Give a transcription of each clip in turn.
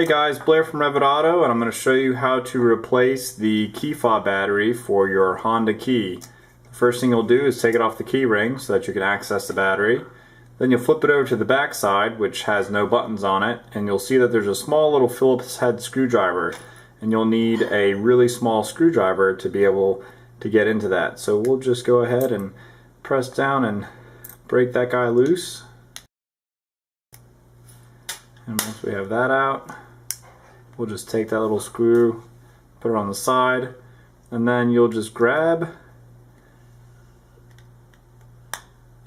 Hey guys, Blair from Revit Auto, and I'm going to show you how to replace the key fob battery for your Honda key. The first thing you'll do is take it off the key ring so that you can access the battery. Then you'll flip it over to the back side, which has no buttons on it, and you'll see that there's a small little Phillips head screwdriver, and you'll need a really small screwdriver to be able to get into that. So we'll just go ahead and press down and break that guy loose. And once we have that out, we'll just take that little screw, put it on the side, and then you'll just grab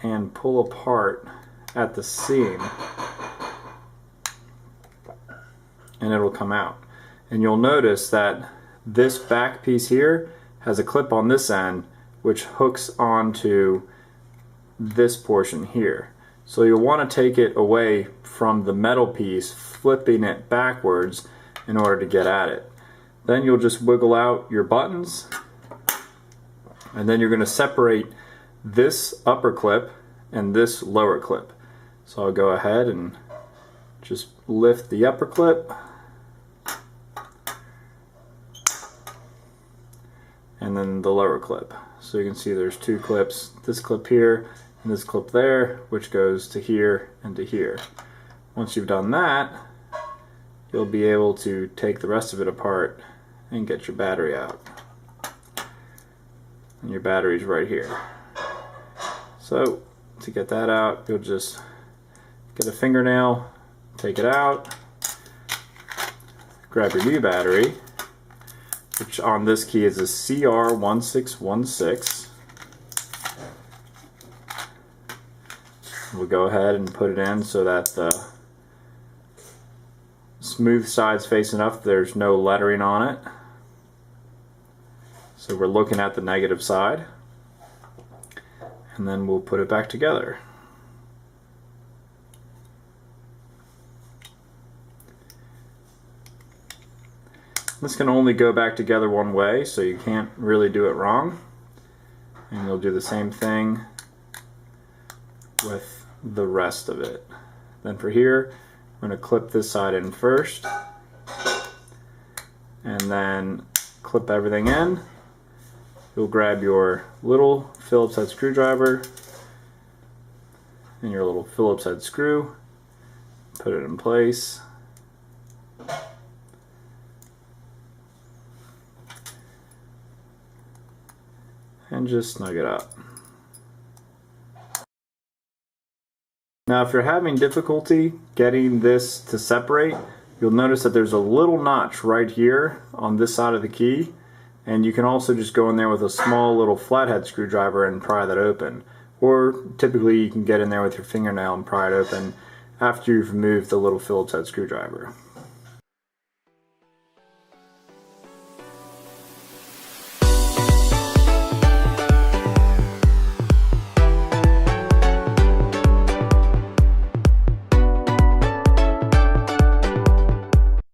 and pull apart at the seam, and it'll come out. And you'll notice that this back piece here has a clip on this end which hooks onto this portion here. So you'll want to take it away from the metal piece, flipping it backwards in order to get at it. Then you'll just wiggle out your buttons, and then you're going to separate this upper clip and this lower clip. So I'll go ahead and just lift the upper clip and then the lower clip. So you can see there's two clips, this clip here and this clip there, which goes to here and to here. Once you've done that, you'll be able to take the rest of it apart and get your battery out. And your battery's right here. So to get that out, you'll just get a fingernail, take it out, grab your new battery, which on this key is a CR1616. We'll go ahead and put it in so that the smooth side's facing up, there's no lettering on it. So we're looking at the negative side. And then we'll put it back together. This can only go back together one way, so you can't really do it wrong. And you'll do the same thing with the rest of it. Then for here, I'm going to clip this side in first, and then clip everything in. You'll grab your little Phillips head screwdriver and your little Phillips head screw, put it in place, and just snug it up. Now if you're having difficulty getting this to separate, you'll notice that there's a little notch right here on this side of the key, and you can also just go in there with a small little flathead screwdriver and pry that open. Or typically you can get in there with your fingernail and pry it open after you've removed the little Phillips head screwdriver.